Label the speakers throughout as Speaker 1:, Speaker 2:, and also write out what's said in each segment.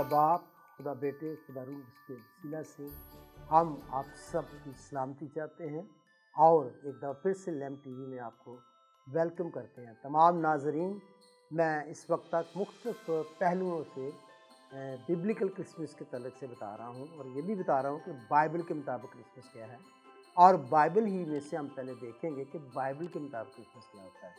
Speaker 1: खुदा बाप, खुदा बेटे, खुदा रूह के वसीला से हम आप सब की सलामती चाहते हैं और एक दफ़ा फिर से लैम्प टीवी में आपको वेलकम करते हैं। तमाम नाज़रीन, मैं इस वक्त तक मुख्तलिफ पहलुओं से बिब्लिकल क्रिसमस के तलक से बता रहा हूँ और ये भी बता रहा हूँ कि बाइबल के मुताबिक क्रिसमस क्या है, और बाइबल ही में से हम पहले देखेंगे कि बाइबल के मुताबिक क्रिसमस क्या होता है।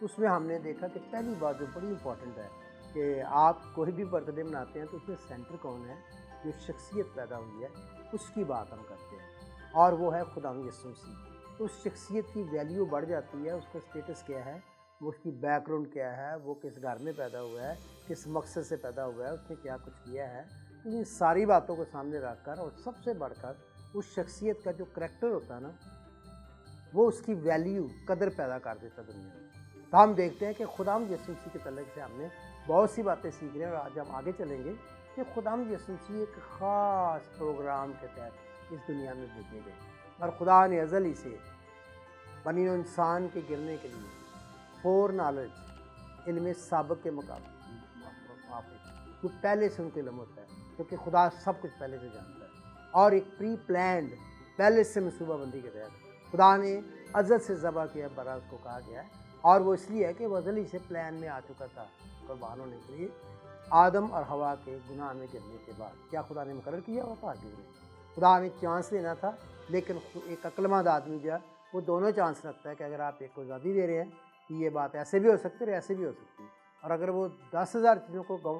Speaker 1: उसमें हमने देखा कि पहली बात जो बड़ी इंपॉर्टेंट है कि आप कोई भी बर्थडे मनाते हैं तो उसमें सेंटर कौन है, जो शख्सियत पैदा हुई है उसकी बात हम करते हैं, और वो है खुदावंद यीशु मसीह। तो उस शख्सियत की वैल्यू बढ़ जाती है, उसका स्टेटस क्या है, वो उसकी बैकग्राउंड क्या है, वो किस घर में पैदा हुआ है, किस मकसद से पैदा हुआ है, उसने क्या कुछ किया है। तो इन सारी बातों को सामने रख कर और सबसे बढ़कर उस शख्सियत का जो करैक्टर होता है ना, वो उसकी वैल्यू कदर पैदा कर देता दुनिया में। तो हम देखते हैं कि खुदावंद यीशु मसीह के तलक से हमने बहुत सी बातें सीख रहे हैं, और आज हम आगे चलेंगे कि खुदावंद यीशु मसीह एक ख़ास प्रोग्राम के तहत इस दुनिया में भेजे गए, और खुदा ने अज़ल ही से बनी इंसान के गिरने के लिए फोर नॉलेज इनमें साबिक के मुकाबले जो पहले से उनके इल्म होता है, क्योंकि खुदा सब कुछ पहले से जानता है, और एक प्री प्लान्ड पहले से मनसूबाबंदी के तहत खुदा ने अज़ल से ज़बह किया बरात को कहा गया है, और वो इसलिए है कि वो अज़ल ही से प्लान में आ चुका था कुर्बान होने के लिए। आदम और हवा के गुनाह में गिरने के बाद क्या खुदा ने मुकर्रर किया हुआ था कि खुदा ने चांस लेना था, लेकिन एक अक्लमंद आदमी जो है वो दोनों चांस रखता है कि अगर आप एक को आज़ादी दे रहे हैं कि ये बात ऐसे भी हो सकती है और ऐसे भी हो सकती है, और अगर वो 10,000 चीज़ों को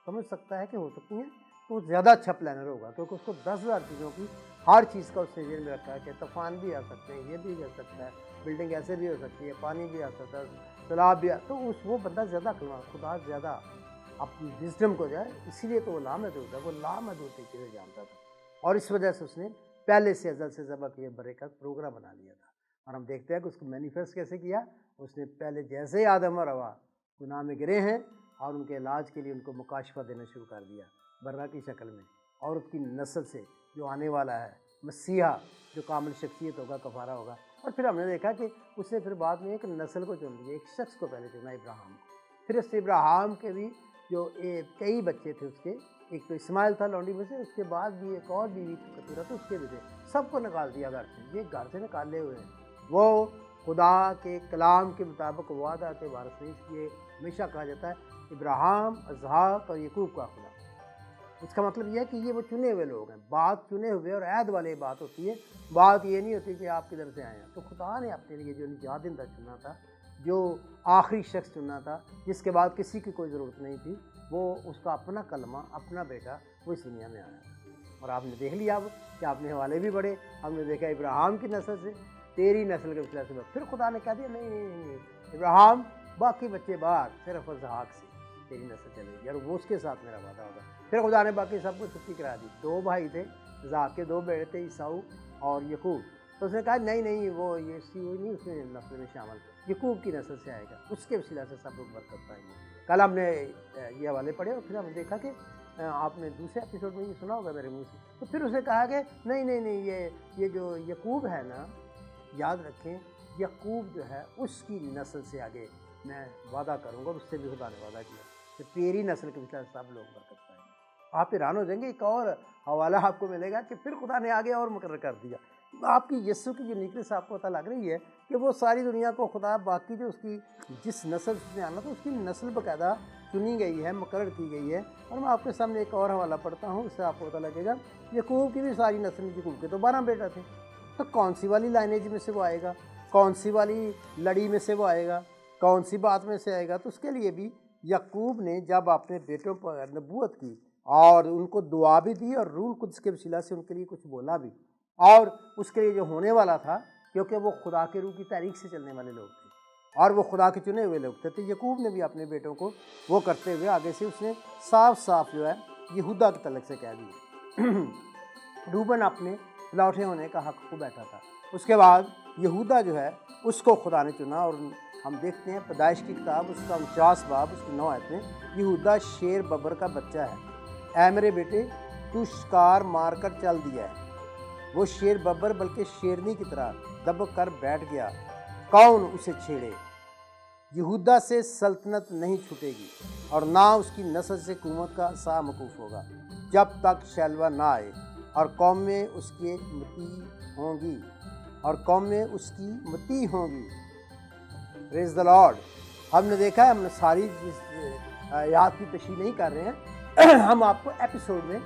Speaker 1: समझ सकता है कि हो सकती हैं तो वो ज़्यादा अच्छा प्लानर होगा, क्योंकि उसको 10,000 चीज़ों की हर चीज़ का उसने जेल में रखा है कि तूफान भी आ सकते हैं, ये भी हो सकता है, बिल्डिंग ऐसे भी हो सकती है, पानी भी आ सकता है, तालाब भी तो वो बंदा ज़्यादा खुदा ज़्यादा अपनी विजडम को जाए, इसीलिए तो वो लामहदूद है, वो लामहदूद चीज़ें जानता था, और इस वजह से उसने पहले से अज़ल से ज़बह किए बरे का प्रोग्राम बना लिया था। और हम देखते हैं कि उसको मैनिफेस्ट कैसे किया। उसने पहले जैसे ही आदम और हवा गुनाह में गिरे हैं और उनके इलाज के लिए उनको मुकाशफा देना शुरू कर दिया बर्रा की शक्ल में, और उसकी नस्ल से जो आने वाला है मसीहा, जो कामिल शख्सियत होगा, कफारा होगा। और फिर हमने देखा कि उसने फिर बाद में एक नस्ल को चुन लिया, एक शख्स को पहले चुना, इब्राहिम को। फिर उससे इब्राहिम के भी जो कई बच्चे थे उसके, एक तो इस्माइल था लौंडी में से, उसके बाद भी एक और बीवी कतूरा तो उसके भी थे, सबको निकाल दिया घर से। ये घर से निकाले हुए हैं, वो खुदा के कलाम के मुताबिक वादा के वारिस नहीं। इसलिए हमेशा कहा जाता है इब्राहिम, इसहाक और याकूब का खुदा। इसका मतलब यह है कि ये वो चुने हुए लोग हैं। बात चुने हुए और ऐद वाली बात होती है, बात ये नहीं होती कि आप किधर से आए हैं। तो खुदा ने अपने लिए जो निजात देंदा चुना था, जो आखिरी शख्स चुना था, जिसके बाद किसी की कोई ज़रूरत नहीं थी, वो उसका अपना कलमा, अपना बेटा वो इस दुनिया में आया। और आपने देख लिया अब कि आपने हवाले भी बढ़े। हमने देखा इब्राहिम की नस्ल से, तेरी नस्ल के वसीला से। फिर खुदा ने कह दिया नहीं नहीं नहीं, नहीं इब्राहिम, बाकी बच्चे बाहर, सिर्फ इसहाक से तेरी नस्ल चलेगी और वो उसके साथ मेरा वादा होगा। फिर खुदा ने बाकी सब कुछ छुट्टी करा दी। 2 भाई थे, इसहाक के 2 बेटे थे, ईसाऊ और याकूब। तो उसने कहा नहीं नहीं, वो ये नहीं उसमें नस्ल में शामिल, याकूब की नस्ल से आएगा, उसके वसीला से सब लोग बरकत पाएंगे। कल हमने ये हवाले पढ़े और फिर हमने देखा कि आपने दूसरे एपिसोड में ये सुना होगा मेरे मुँह से। तो फिर उसने कहा कि नहीं नहीं नहीं, ये जो याकूब है ना, याद रखें याकूब जो है उसकी नस्ल से आगे मैं वादा करूँगा, और उससे भी खुदा ने वादा किया कि तेरी नस्ल के वसीला से सब लोग बरकत पाएंगे। आप हैरान हो जाएंगे, एक और हवाला आपको मिलेगा कि फिर खुदा ने आगे और मुकर्रर कर दिया। आपकी यीशु की यूनिकनेस आपको पता लग रही है कि वो सारी दुनिया को खुदा बाकी जो उसकी जिस नस्ल से आना था उसकी नस्ल बाकायदा चुनी गई है, मुकर्रर की गई है। और मैं आपके सामने एक और हवाला पढ़ता हूँ, इससे आपको पता लगेगा। याकूब की भी सारी नस्ल, याकूब के तो 12 बेटा थे, तो कौन सी वाली लाइनेज में से वो आएगा, कौन सी वाली लड़ी में से वो आएगा, कौन सी बात में से आएगा। तो उसके लिए भी याकूब ने जब अपने बेटों पर नबूवत की और उनको दुआ भी दी और रूह कुद्स के वसीला से उनके लिए कुछ बोला भी, और उसके लिए जो होने वाला था, क्योंकि वो खुदा के रूह की तारीख से चलने वाले लोग थे और वो खुदा के चुने हुए लोग थे। तो याकूब ने भी अपने बेटों को वो करते हुए आगे से उसने साफ साफ जो है यहूदा के तलक से कह दिया। रूबन अपने लौटे होने का हक को बैठा था। उसके बाद यहूदा जो है उसको खुदा ने चुना, और हम देखते हैं पैदाइश की किताब उसका 49 बाब उसकी 9 आयत में, यहूदा शेर बबर का बच्चा है। ऐ मेरे बेटे, तू शिकार मार कर चल दिया है। वो शेर बब्बर बल्कि शेरनी की तरह दब कर बैठ गया, कौन उसे छेड़े। یہودا سے سلطنت نہیں چھوٹے گی اور نہ اس کی نسل سے حکومت کا سا موقوف ہوگا جب تک شیلوا نہ آئے، اور قومیں اس کے مطیع ہوں گی۔ پریز دی لارڈ۔ ہم نے دیکھا ہے، ہم نے ساری آیات کی تشریح نہیں کر رہے ہیں، ہم آپ کو ایپیسوڈ میں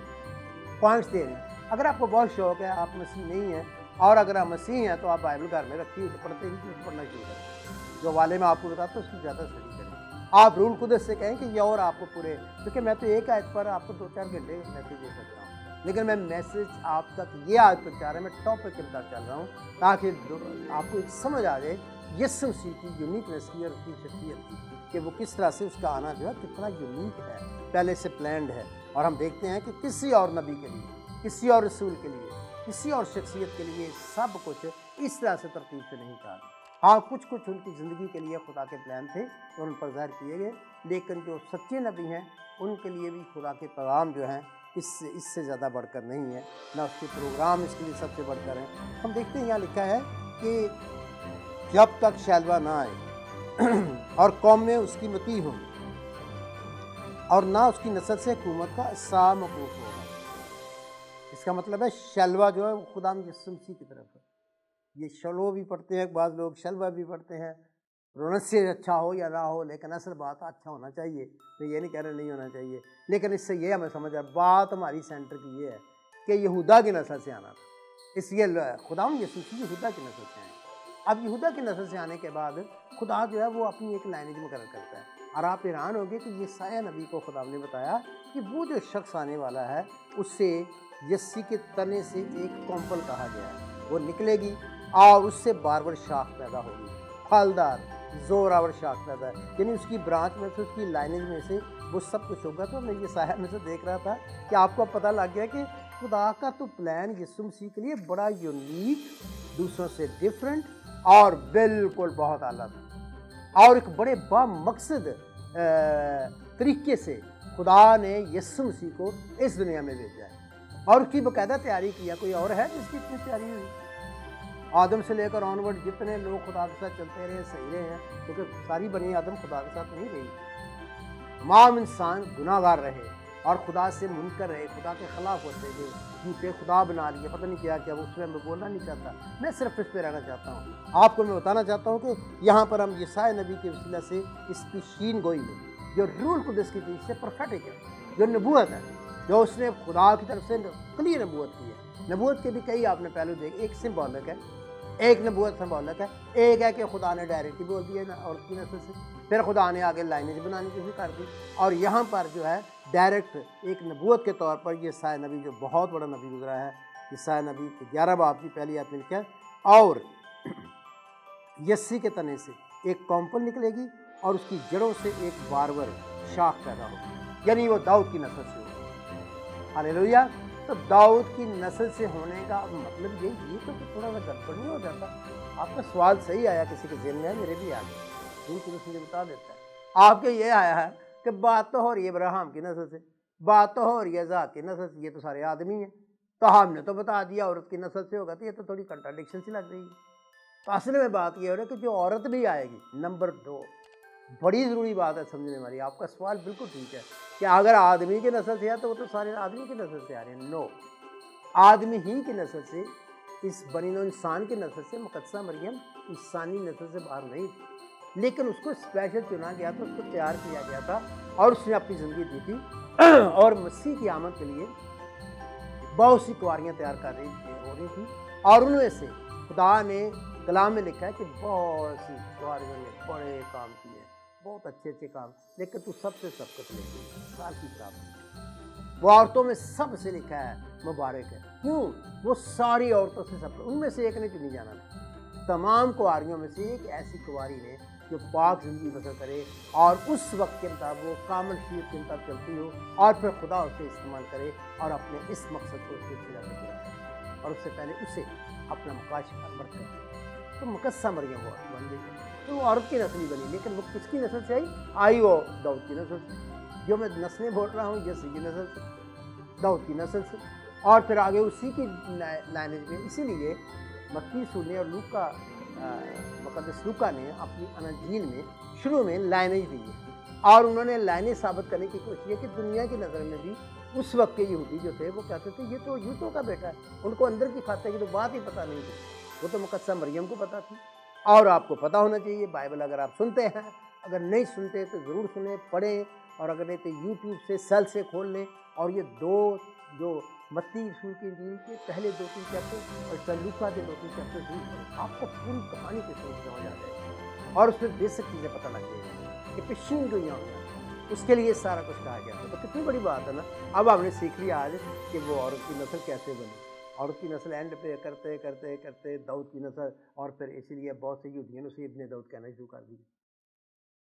Speaker 1: پوائنٹس دے رہے ہیں۔ اگر آپ کو بہت شوق ہے، آپ مسیح نہیں ہیں، اور اگر آپ مسیح ہیں تو آپ بائبل گھر میں رکھیے، پڑھتے ہی پڑھنا شروع کریں۔ جو حوالے میں آپ کو بتاتا ہوں اس کی زیادہ اسٹڈی کریں۔ آپ روح القدس سے کہیں کہ یہ اور آپ کو پورے، کیونکہ میں تو ایک آیت پر آپ کو 2-4 گھنٹے میسیج دے سکتا ہوں، لیکن میں میسیج آپ تک یہ آیت پہنچا رہا ہے، میں ٹاپک کے ساتھ چل رہا ہوں تاکہ آپ کو ایک سمجھ آ جائے یسوع مسیح کی یونیکنیس کی اور اس کی شخصیت کی، کہ وہ کس طرح سے اس کا آنا جو ہے کتنا یونیک ہے، پہلے سے پلانڈ ہے۔ اور ہم دیکھتے ہیں کہ کسی اور نبی کے لیے، کسی اور رسول کے لیے، کسی اور شخصیت کے لیے سب کچھ اس طرح سے ترتیب سے نہیں کہا۔ ہاں، کچھ ان کی زندگی کے لیے خدا کے پلان تھے جو ان پر ظاہر کیے گئے، لیکن جو سچے نبی ہیں ان کے لیے بھی خدا کے پیغام جو ہیں اس سے زیادہ بڑھ کر نہیں ہے، نہ اس کے پروگرام اس کے لیے سب سے بڑھ کر ہیں۔ ہم دیکھتے ہیں یہاں لکھا ہے کہ جب تک شیلوا نہ آئے اور قومیں اس کی مطیع ہوں اور نہ اس کی نسل سے حکومت کا سا موقوف ہوگا۔ اس کا مطلب ہے شیلوا جو ہے وہ خدا یسوع مسیح کی طرف ہے۔ یہ شلو بھی پڑھتے ہیں، بعض لوگ شلوا بھی پڑھتے ہیں، پروننسیشن اچھا ہو یا نہ ہو، لیکن اصل بات اچھا ہونا چاہیے، تو یہ نہیں کہہ رہے نہیں ہونا چاہیے، لیکن اس سے یہ ہمیں سمجھ آئے، بات ہماری سینٹر کی یہ ہے کہ یہودا کی نسل سے آنا تھا، اس لیے خدا یسوع مسیح یہودا کی نسل سے آئے۔ اب یہودا کی نسل سے آنے کے بعد خدا جو ہے وہ اپنی ایک لائنیج مقرر کرتا ہے، اور آپ حیران ہوگے کہ یسایہ نبی کو خدا نے بتایا کہ وہ جو شخص آنے والا ہے اس سے یسی کے تنے سے ایک کمپل کہا گیا ہے، وہ نکلے گی اور اس سے بار شاخ پیدا ہوگی، پھلدار زور آور شاخ پیدا ہے، یعنی اس کی برانچ میں سے، اس کی لائنیج میں سے وہ سب کچھ ہوگا۔ تو میں یسایہ میں سے دیکھ رہا تھا کہ آپ کو پتہ لگ گیا کہ خدا کا تو پلان یسوع مسیح کے لیے بڑا یونیک، دوسروں سے ڈفرینٹ اور بالکل بہت اعلیٰ تھا، اور ایک بڑے با مقصد طریقے سے خدا نے یسوع مسیح کو اس دنیا میں بھیجا ہے، اور اس کی باقاعدہ تیاری کیا۔ کوئی اور ہے جس کی اتنی تیاری ہوئی؟ آدم سے لے کر آنورڈ جتنے لوگ خدا کے ساتھ چلتے رہے صحیح رہے ہیں، کیونکہ ساری بنی آدم خدا کے ساتھ نہیں رہی، تمام انسان گناہ گار رہے اور خدا سے منکر رہے، خدا کے خلاف ہوتے گئے، جھوٹے خدا بنا لیے، پتہ نہیں کیا کیا، اس میں میں بولنا نہیں چاہتا، میں صرف اس پہ رہنا چاہتا ہوں۔ آپ کو میں بتانا چاہتا ہوں کہ یہاں پر ہم یسایہ نبی کے وسیلہ سے اس کی شین گوئی میں جو روح القدس کی چیز سے پروفیٹک ہے، جو نبوت ہے، جو اس نے خدا کی طرف سے کلیئر نبوت کی ہے۔ نبوت کے بھی کئی آپ نے پہلو دیکھے، ایک سمبولک ہے، ایک نبوت سمبولک ہے، ایک ہے کہ خدا نے ڈائریکٹلی بول دیا عورت کی نسل سے، پھر خدا نے آگے لائنیج بنانی شروع کر دی، اور یہاں پر جو ہے ڈائریکٹ ایک نبوت کے طور پر یسایہ نبی جو بہت بڑا نبی گزرا ہے، یسایہ نبی کے 11 باب کی پہلی آیت میں لکھا ہے، اور یسی کے تنے سے ایک کمپل نکلے گی اور اس کی جڑوں سے ایک بارور شاخ پیدا ہوگی، یعنی وہ داؤد کی نسل سے ہوگی۔ ہاللیلویہ۔ تو داؤد کی نسل سے ہونے کا مطلب یہ تو تھوڑا سا گڑبڑ نہیں ہو جاتا؟ آپ کا سوال صحیح آیا، کسی کے ذہن میں ہے، میرے بھی آ گیا، مجھے بتا دیتا ہے۔ آپ کے یہ آیا ہے کہ بات تو ہو رہی ہے ابراہیم کی نسل سے، بات تو ہو رہی ہے اسحاق کی نسل سے، یہ تو سارے آدمی ہیں، تو ہم نے تو بتا دیا عورت کی نسل سے ہوگا، تو یہ تو تھوڑی کنٹراڈکشن سی لگ رہی ہے۔ تو اصل میں بات یہ ہو رہی ہے کہ جو عورت بھی آئے گی، نمبر 2 بڑی ضروری بات ہے سمجھنے والی، آپ کا سوال بالکل ٹھیک ہے کہ اگر آدمی کی نسل سے ہے تو وہ تو سارے آدمی کی نسل سے آ رہے ہیں۔ نو، آدمی ہی کی نسل سے، اس بنی نوع انسان کی نسل سے، مقدسہ مریم انسانی نسل سے باہر نہیں تھی، لیکن اس کو اسپیشل چنا گیا تھا، اس کو تیار کیا گیا تھا، اور اس نے اپنی زندگی دی تھی، اور مسیح کی آمد کے لیے بہت سی کنواریاں تیار ہو رہی تھی، اور ان میں سے خدا نے کلام میں لکھا ہے کہ بہت سی کنواریوں نے بڑے کام کیے، بہت اچھے اچھے کام، لیکن تو سب سے سبقت لے گئی، سال کی کتاب، وہ عورتوں میں سب سے لکھا ہے مبارک ہے، کیوں؟ وہ ساری عورتوں سے سب، ان میں سے ایک نے چنی جانا تھا، تمام کنواریوں میں سے ایک ایسی کنواری نے جو پاک زندگی بسر کرے، اور اس وقت کے مطابق وہ کامل شریعت کے مطابق چلتی ہو، اور پھر خدا اسے استعمال کرے اور اپنے اس مقصد کو اس کے پورا کرے، اور اس سے پہلے اسے اپنا مکاشفہ برت کرے۔ تو مقدسہ مریم وہ بن گئی، تو وہ عورت کی نسل ہی بنی، لیکن وہ کس کی نسل سے آئی وہ داؤد کی نسل سے، جو میں نسلیں بول رہا ہوں یسی کی نسل سے، داؤد کی نسل سے، اور پھر آگے اسی کی لائنیج میں۔ اسی لیے متی سونے اور لوکا मुक़द्दस लूका ने अपनी अनजील में शुरू में लाइनें दी है और उन्होंने लाइनें साबित करने की कोशिश की कि दुनिया की नज़र में भी उस वक्त के यहूदी जो थे वो कहते थे ये तो यूतों का बेटा है, उनको अंदर की खाते की तो बात ही पता नहीं थी, वो तो मुक़द्दसा मरियम को पता थी। और आपको पता होना चाहिए बाइबल अगर आप सुनते हैं, अगर नहीं सुनते तो ज़रूर सुने, पढ़ें, और अगर नहीं तो यूट्यूब से सेल से खोल लें और ये दो जो मत्ती रसूल की इंजील के पहले 2-3 चैप्टर और लूका के 2-3 चैप्टर ज़रूर पढ़ें, आपको पूरी कहानी के समझ आ जाएगी और उसमें बेसिक चीज़ें पता लग जाएगी कि पिछली दुनिया में उसके लिए सारा कुछ कहा गया था। तो कितनी बड़ी बात है ना। अब हमने सीख लिया आज कि वो औरत की नस्ल कैसे बनी। औरत की नस्ल एंड पे करते करते करते दाऊद की नस्ल, और फिर इसीलिए बहुत से यहूदियों ने उसे इब्ने दाऊद कहना शुरू कर दिया,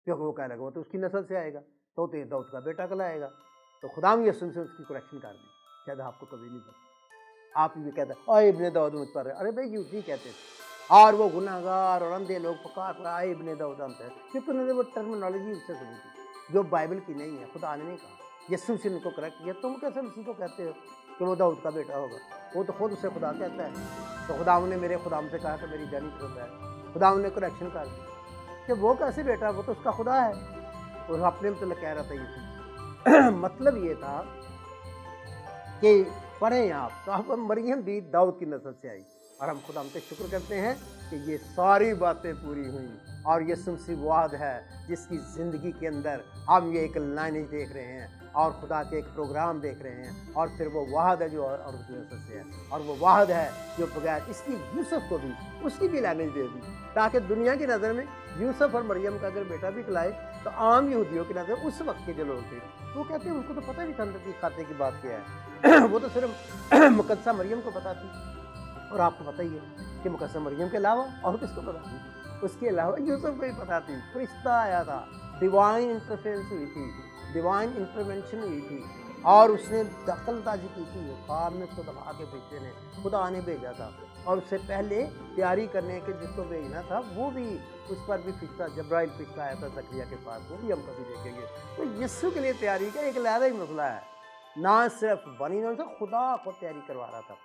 Speaker 1: क्योंकि वो कहने लगा वो तो उसकी नस्ल से आएगा, तो दाऊद का बेटा कहलाएगा। तो खुदाम यसू से उसकी करेक्शन कर दी, शायद आपको कभी नहीं पता। आप ये कहते हैं इब्ने दाऊद मुझ पर, अरे भाई यहूदी कहते थे और वो गुनाहगार और अंधे लोग पुकार इब्ने दाऊद अंत है, क्योंकि उन्होंने वो टर्मिनोलॉजी उससे सुनी थी जो बाइबल की नहीं है। खुदा ने नहीं कहा, यीशु से उनको करेक्ट किया, तुम कैसे उसी को कहते हो कि वो दाऊद का बेटा होगा, वो तो खुद उसे खुदा कहता है। तो खुदा ने मेरे खुदाम से कहा तो मेरी जानी होता है, खुदा ने करेक्शन कर दी कि वो कैसे बेटा, वो तो उसका खुदा है, और अपने मतलब कह रहा था यीशु। मतलब ये था कि पढ़ें आप तो आप मरियम भी दाऊद की नस्ल से आई, और हम खुदा हमसे शुक्र करते हैं कि ये सारी बातें पूरी हुई और यीशु मसीह वाद है जिसकी ज़िंदगी के अंदर हम ये एक लाइनेज देख रहे हैं और खुदा के एक प्रोग्राम देख रहे हैं, और फिर वो वाहद है जो औरत की नस्ल से है, और वो वाहद है जो बगैर इसकी यूसुफ को भी उसकी भी लाइनेज दे दी, ताकि दुनिया की नज़र में यूसुफ और मरियम का अगर बेटा भी कहलाए तो आम यहूदियों की नज़र उस वक्त के जो लोग थे वो कहते हैं उनको तो पता नहीं था अंदर की खाते की बात क्या है। वो तो सिर्फ मुक़द्दसा मरियम को पता थी, और आपको पता ही है कि मुक़द्दसा मरियम के अलावा और किसको पता थी, उसके अलावा यूसुफ को ही पता थी। फरिश्ता आया था, डिवाइन इंटरफेरेंस हुई थी, डिवाइन इंटरवेंशन हुई थी, और उसने दखलंदाजी की थी, ख्वाब में उसको दबा के भेजे ने खुदा ने भेजा था, और उससे पहले तैयारी करने के जिसको भेजना था वो भी उस पर भी फरिश्ता जब्राइल फरिश्ता आया था ज़करिया के पास, वो भी हम कभी देखेंगे। तो यीशु के लिए तैयारी का एक अलग ही मसला है, ना सिर्फ बनी ना खुदा को तैयारी करवा रहा था।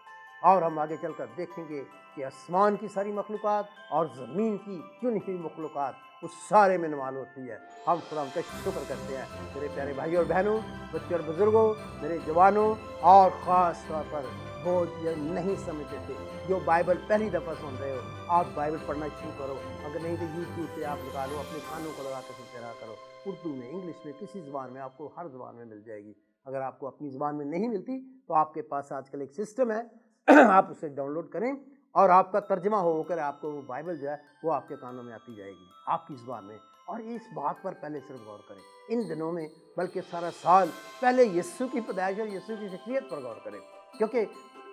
Speaker 1: और हम आगे चलकर देखेंगे कि आसमान की सारी मखलूक़ात और ज़मीन की चुनी हुई मखलूक़ात उस सारे में नमाल होती है। हम खुदा का शुक्र करते हैं। मेरे प्यारे भाई और बहनों, बच्चे और बुज़ुर्गों, मेरे जवानों, और ख़ास तौर पर वो ये नहीं समझते थे जो बाइबल पहली दफ़ा सुन रहे हो, आप बाइबल पढ़ना शुरू करो। अगर नहीं तो यूट्यूब से आप लगा लो, अपने कानों को लगा कर सुनते रहा करो। उर्दू में, इंग्लिश में, किसी ज़बान में, आपको हर ज़बान में मिल जाएगी। अगर आपको अपनी ज़बान में नहीं मिलती तो आपके पास आजकल एक सिस्टम है, आप उसे डाउनलोड करें और आपका तर्जमा होकर आपको वो बाइबल जो है वो आपके कानों में आती जाएगी आपकी ज़बान में। और इस बात पर पहले सिर्फ गौर करें इन दिनों में, बल्कि सारा साल पहले यीशु की पैदाइश और यीशु की शख्सियत पर गौर करें, क्योंकि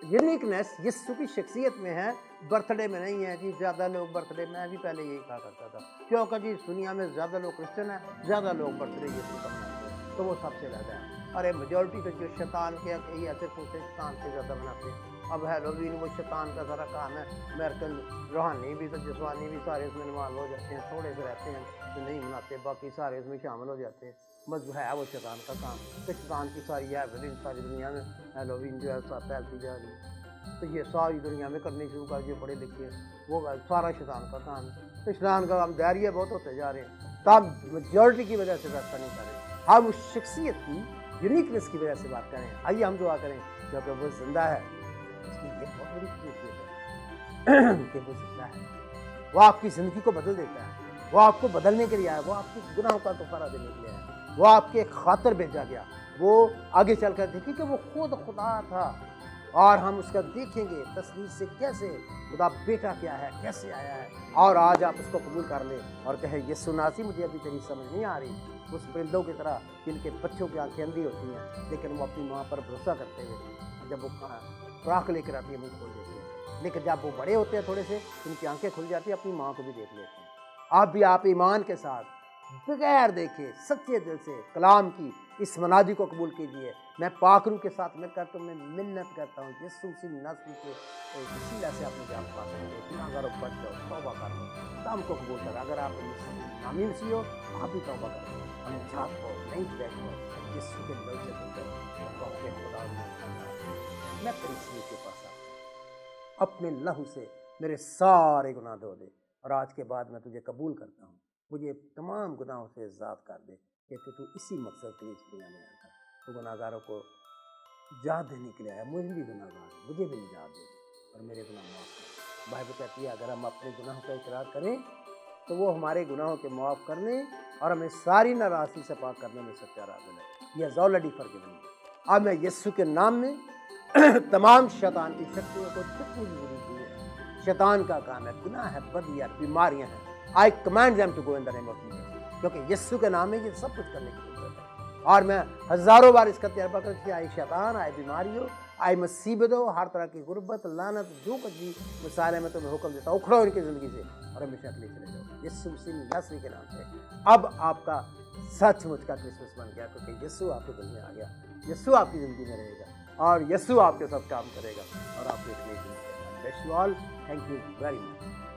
Speaker 1: यूनिकनेस यीशु की शख्सियत में है, बर्थडे में नहीं है। जी ज़्यादा लोग बर्थडे, मैं भी पहले यही कहा करता था, क्योंकि जी दुनिया में ज़्यादा लोग क्रिश्चियन हैं, ज़्यादा लोग बर्थडे यीशु का मनाते हैं, तो वो सबसे ज़्यादा है। अरे मेजॉरिटी तो जो शैतान के यही ऐसे पूछते शैतान से ज़्यादा बनाते हैं। अब हैलोवीन वो शैतान का सारा काम है। अमेरिकन रूहानी भी तो जिस्मानी भी सारे इसमें इन्वॉल्व हो जाते हैं, थोड़े से रहते हैं जो नहीं मनाते, बाकी सारे इसमें शामिल हो जाते हैं। मजहब है वो शैतान का काम, तो शैतान की सारी हैलोवीन सारी दुनिया में हैलोवीन जो है फैलती जा रही है, तो ये सारी दुनिया में करनी शुरू कर जो पढ़े लिखे वो सारा शैतान का काम है। तो शैतान का काम दायरे बहुत होते जा रहे हैं, तो हम मेजॉरिटी की वजह से वैसा नहीं कर रहे, हम उस शख्सियत की यूनिकनेस की वजह से बात करें। आइए हम दुआ करें क्योंकि वो जिंदा है, इसकी ये बहुत बड़ी खूबियत है कि वो जिंदा है, वो आपकी ज़िंदगी को बदल देता है, वो आपको बदलने के लिए आया, वो आपके गुनाहों का कफ़ारा देने के लिए आया, वो आपके खातिर भेजा गया। वो आगे चलकर देखिए कि वो खुद खुदा था, और हम उसका देखेंगे तस्वीर से कैसे खुदा बेटा क्या है, कैसे आया है। और आज आप उसको कबूल कर लें और कहें यीशु नासरी मुझे अभी तेरी समझ नहीं आ रही, उस परिंदों की तरह जिनके बच्चों की आंखें अंधी होती हैं लेकिन वो अपनी माँ पर भरोसा करते हुए जब वो खुराक लेकर आती है मुँह खोल देते हैं, लेकिन जब वो बड़े होते हैं थोड़े से उनकी आंखें खुल जाती है, अपनी माँ को भी देख लेते हैं। आप भी आप ईमान के साथ बगैर देखे सच्चे दिल से कलाम की इस मनादी को कबूल कीजिए। मैं पाक रूह के साथ मिलकर तुम्हें मिन्नत करता हूँ यीशु मसीह नासरी के वसीला से अपने जान पा सकते हो। गुनाहगारों बच जाओ, तौबा कर लो, काम को कबूल कर। अगर आप नामी मसीह हो आप भी तौबा करो, हम जात हो नहीं बैठ हो यीशु के लव से खुदा मैं परिश्रम के पास आता हूँ, अपने लहू से मेरे सारे गुनाह धो दे اور آج کے بعد میں تجھے قبول کرتا ہوں، مجھے تمام گناہوں سے آزاد کر دے، کیونکہ تو اسی مقصد کے لیے اس دنیا میں آیا تھا۔ تو گناہ گاروں کو نجات دینے کے لیے آیا، مجھے بھی گناہ گار ہوں، مجھے بھی نجات دے اور میرے گناہ معاف کر۔ بائبل کہتی ہے اگر ہم اپنے گناہوں کا اقرار کریں تو وہ ہمارے گناہوں کے معاف کرنے اور ہمیں ساری ناراضی سے پاک کرنے میں سچا راضی ہے۔ He has already forgiven me۔ اب میں یسوع کے نام میں تمام شیطان کی شکتیوں کو جتنی بھی بری ہوئی ہے، شیطان کا کام ہے، گناہ ہے، بدیاں، بیماریاں ہیں، I command them to go in the name of Jesus، کیونکہ یسوع کے نام میں یہ سب کچھ کرنے کی ضرورت ہے۔ اور میں ہزاروں بار اس کا تجربہ کر کے آئے شیطان، آئے بیماریوں، آئے مصیبتوں، ہر طرح کی غربت، لعنت، جو کچھ بھی مسائل ہے، میں تمہیں حکم دیتا ہوں اکھڑو ان کی زندگی سے اور ہمیشہ کے لیے چلے جاؤ یسوع مسیح ناصری کے نام سے۔ اب آپ کا سچ مچ کا کرسمس بن گیا، کیونکہ یسوع آپ کے دل میں آ گیا، یسوع آپ کی زندگی میں رہے گا اور یسوع آپ کے ساتھ کام کرے گا اور آپ کو ایک نئی زندگی دے گا۔ Bless you all. Thank you very much۔